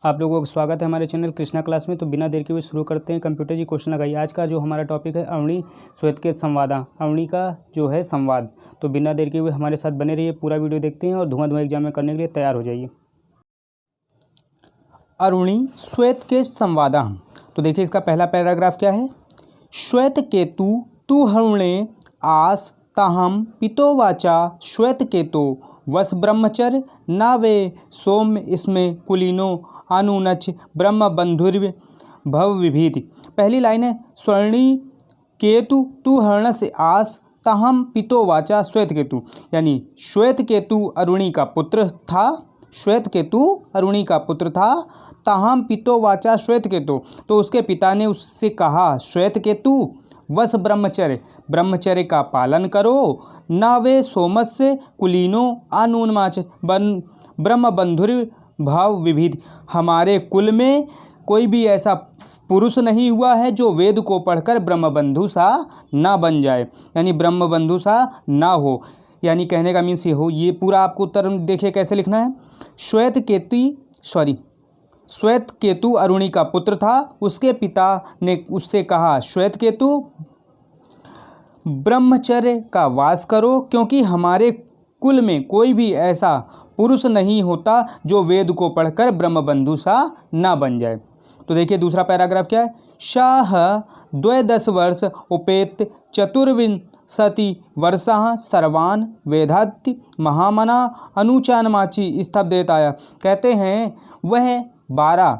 आप लोगों का स्वागत है हमारे चैनल कृष्णा क्लास में। तो बिना देर के हुए शुरू करते हैं। कंप्यूटर जी क्वेश्चन लगाइए। आज का जो हमारा टॉपिक है अवनी श्वेतकेत संवादा, अवनी का जो है संवाद। तो बिना देर के हुए हमारे साथ बने रहिए, पूरा वीडियो देखते हैं और धुआं एग्जाम में करने के लिए तैयार हो जाइए। अरुणी श्वेतकेत संवादा। तो देखिए इसका पहला पैराग्राफ क्या है। श्वेतकेतु तु हरुणे आस ताहम पितो वाचा श्वेतकेतो वस ब्रह्मचर्य नावे सोम इसमें कुलीनो अनुनच ब्रह्म बंधुर्व भव विभीति। पहली लाइन है स्वर्णी केतु तु हर्ण से आस ताहम पितो वाचा श्वेतकेतु, यानी श्वेतकेतु अरुणी का पुत्र था। श्वेतकेतु अरुणी का पुत्र था। ताहम पितो वाचा श्वेतकेतु, तो उसके पिता ने उससे कहा श्वेतकेतु वस ब्रह्मचर्य, ब्रह्मचर्य का पालन करो। नावे सोमस्य कुलीनो आनूनमाच ब्रह्म बंधुर्व भाव विभिद, हमारे कुल में कोई भी ऐसा पुरुष नहीं हुआ है जो वेद को पढ़कर ब्रह्मबंधु सा ना बन जाए, यानी ब्रह्मबंधु सा ना हो। यानी कहने का मीन्स ये हो। ये पूरा आपको उत्तर देखिए कैसे लिखना है। श्वेतकेतु अरुणी का पुत्र था। उसके पिता ने उससे कहा श्वेतकेतु ब्रह्मचर्य का वास करो, क्योंकि हमारे कुल में कोई भी ऐसा पुरुष नहीं होता जो वेद को पढ़कर ब्रह्मबंधु सा ना बन जाए। तो देखिए दूसरा पैराग्राफ क्या है। शाह 12 वर्ष उपेत चतुर्विंशति वर्षः सर्वान् वेदाति महामना अनुचानमाची स्तब्धताया। कहते हैं वह 12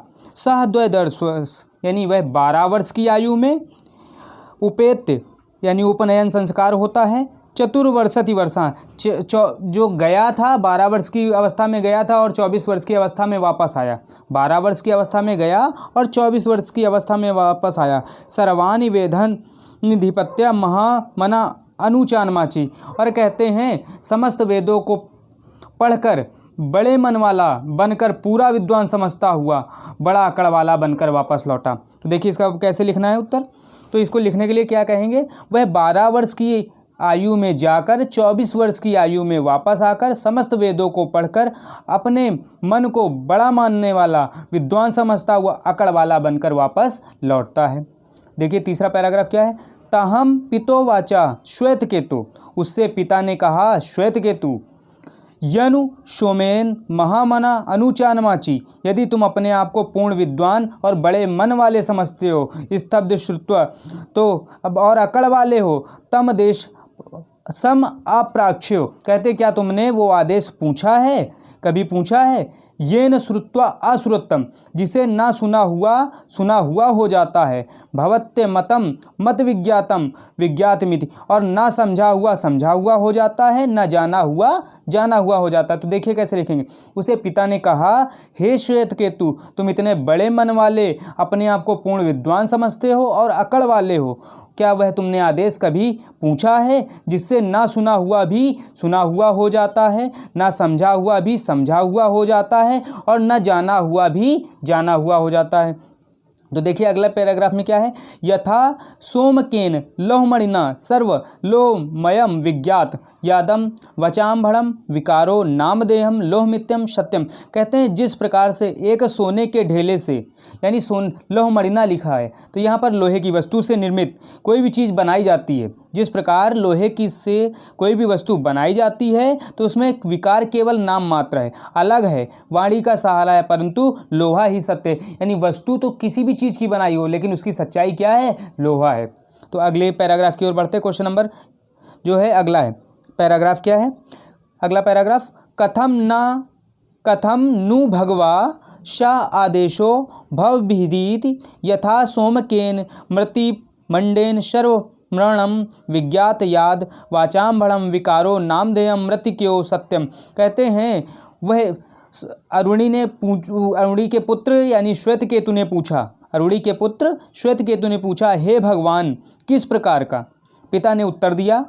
वर्ष यानी वह 12 वर्ष की आयु में उपेत यानी उपनयन संस्कार होता है। चतुर्वर्षति वर्षा जो गया था 12 वर्ष की अवस्था में गया था और 24 वर्ष की अवस्था में वापस आया। 12 वर्ष की अवस्था में गया और 24 वर्ष की अवस्था में वापस आया। सर्वानि वेदन निधिपत्या महामना अनुचानमाची, और कहते हैं समस्त वेदों को पढ़कर बड़े मन वाला बनकर पूरा विद्वान समझता हुआ बड़ा अकड़ वाला बनकर वापस लौटा। तो देखिए इसका कैसे लिखना है उत्तर। तो इसको लिखने के लिए क्या कहेंगे। वह 12 वर्ष की आयु में जाकर 24 वर्ष की आयु में वापस आकर समस्त वेदों को पढ़कर अपने मन को बड़ा मानने वाला विद्वान समझता हुआ अकड़ वाला बनकर वापस लौटता है। देखिए तीसरा पैराग्राफ क्या है। ताहम पितो वाचा श्वेतकेतु, उससे पिता ने कहा श्वेतकेतु यनु सोमेन महामना अनुचानमाची, यदि तुम अपने आप को पूर्ण विद्वान और बड़े मन वाले समझते हो, स्तब्ध श्रुत्व तो अब और अकड़ वाले हो, तम देश सम अप्राक्ष्यो, कहते क्या तुमने वो आदेश पूछा है, कभी पूछा है। ये न श्रुत्वा अश्रुतम, जिसे ना सुना हुआ हो जाता है। भवत्य मतम मत विज्ञातम विज्ञातमिति, और ना समझा हुआ हो जाता है, ना जाना हुआ हो जाता है। तो देखिए कैसे लिखेंगे। उसे पिता ने कहा हे श्वेतकेतु, तुम इतने बड़े मन वाले अपने आप को पूर्ण विद्वान समझते हो और अकड़ वाले हो, क्या वह तुमने आदेश कभी पूछा है जिससे ना सुना हुआ हो जाता है, ना समझा हुआ हो जाता है और न जाना हुआ हो जाता है। तो देखिए अगला पैराग्राफ में क्या है। यथा सोमकेन लोहमणिना सर्व लोहमयम विज्ञात यादम वचाम्भड़म विकारो नामदेहम लोहमित्यम सत्यम, कहते हैं जिस प्रकार से एक सोने के ढेले से, यानी लोहमणिना लिखा है तो यहाँ पर लोहे की वस्तु से निर्मित कोई भी चीज़ बनाई जाती है, जिस प्रकार लोहे की से कोई भी वस्तु बनाई जाती है तो उसमें विकार केवल नाम मात्र है, अलग है, वाणी का सहारा है, परंतु लोहा ही सत्य है। यानी वस्तु तो किसी भी चीज़ की बनाई हो लेकिन उसकी सच्चाई क्या है, लोहा है। तो अगले पैराग्राफ की ओर बढ़ते हैं। क्वेश्चन नंबर जो है अगला है, पैराग्राफ क्या है अगला पैराग्राफ। कथम नु भगवा शा आदेशो भव विदित यथा सोमकेन मृति मंडेन सर्व मरणम विज्ञात याद वाचाम्भड़म विकारो नामधेयम मृतिक्यो सत्यम, कहते हैं वह अरुणी के पुत्र यानी श्वेतकेतु ने पूछा, अरुणी के पुत्र श्वेतकेतु ने पूछा हे भगवान किस प्रकार का। पिता ने उत्तर दिया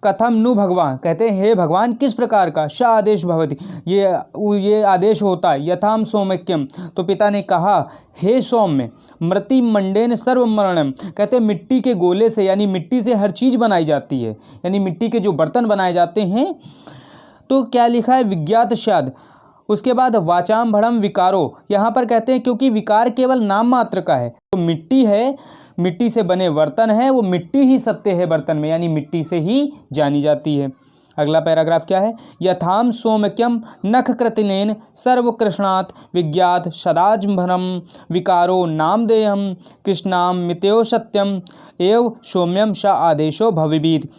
कथम नु भगवान, कहते हैं हे भगवान किस प्रकार का। शा आदेश भवति, ये आदेश होता है। यथाम सौम्यक्यम, तो पिता ने कहा हे सौम्य। मृति मंडेन सर्व मरणम, कहते हैं मिट्टी के गोले से यानी मिट्टी से हर चीज़ बनाई जाती है, यानी मिट्टी के जो बर्तन बनाए जाते हैं। तो क्या लिखा है विज्ञात शाद, उसके बाद वाचाम भड़म विकारो, यहाँ पर कहते हैं क्योंकि विकार केवल नाम मात्र का है। तो मिट्टी है, मिट्टी से बने बर्तन है, वो मिट्टी ही सत्य है बर्तन में, यानी मिट्टी से ही जानी जाती है। अगला पैराग्राफ क्या है, यथाम सोमक्यम नख कृतिनेन सर्वकृष्णात् विज्ञात सदाजंभरम विकारो नामधेयम कृष्णाम मित्यो सत्यम एव सौम्यम स आदेशो भविभीत।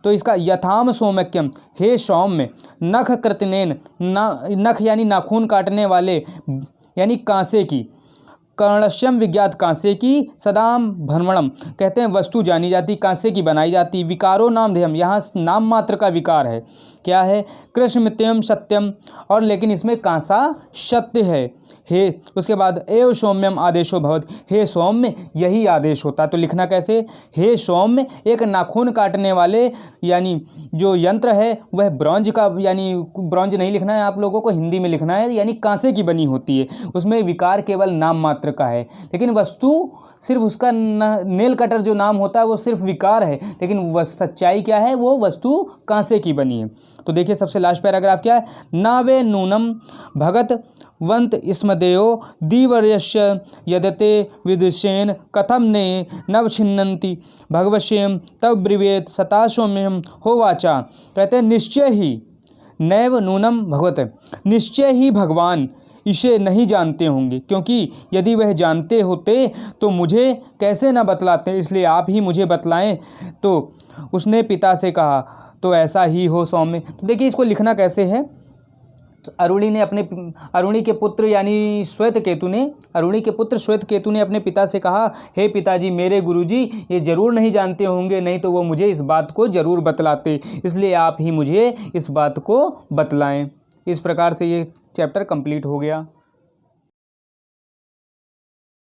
तो इसका यथाम सोमक्यम, हे सौम्य, नख कृतिनेन, नख यानी नाखून काटने वाले यानी कांसे की, कर्णश्यम विज्ञात कांसे की, सदाम भ्रमणम कहते हैं वस्तु जानी जाती, कांसे की बनाई जाती, विकारो नामधेयम यहाँ नाम मात्र का विकार है, क्या है, कृष्ण मित्यम सत्यम, और लेकिन इसमें कांसा सत्य है। हे, उसके बाद एव सौम्यम आदेशो भवत, हे सौम्य यही आदेश होता। तो लिखना कैसे, हे सौम्य, एक नाखून काटने वाले यानी जो यंत्र है वह ब्रॉन्ज का, यानी ब्रॉन्ज नहीं लिखना है आप लोगों को, हिंदी में लिखना है, यानी कांसे की बनी होती है, उसमें विकार केवल नाम मात्र का है, लेकिन वस्तु सिर्फ उसका नेल कटर जो नाम होता है वो सिर्फ विकार है, लेकिन वह सच्चाई क्या है, वो वस्तु कांसे की बनी है। तो देखिए सबसे लास्ट पैराग्राफ क्या है, नावे नूनम भगत वंत स्मदेयो दीवर्यस्य यदते विदुषेन कथम ने नव छिन्नन्ति भगवश्यम तब ब्रिवेत सता सौम्यम होवाचा। कहते हैं निश्चय ही, नैव नूनम भगवत, निश्चय ही भगवान इसे नहीं जानते होंगे, क्योंकि यदि वह जानते होते तो मुझे कैसे न बतलाते, इसलिए आप ही मुझे बतलाएं। तो उसने पिता से कहा, तो ऐसा ही हो सौम्य। तो देखिए इसको लिखना कैसे है, तो अरुणी के पुत्र यानी श्वेतकेतु ने, अरुणी के पुत्र श्वेतकेतु ने अपने पिता से कहा, हे पिताजी, मेरे गुरुजी ये जरूर नहीं जानते होंगे, नहीं तो वो मुझे इस बात को जरूर बतलाते, इसलिए आप ही मुझे इस बात को बतलाएं। इस प्रकार से ये चैप्टर कंप्लीट हो गया।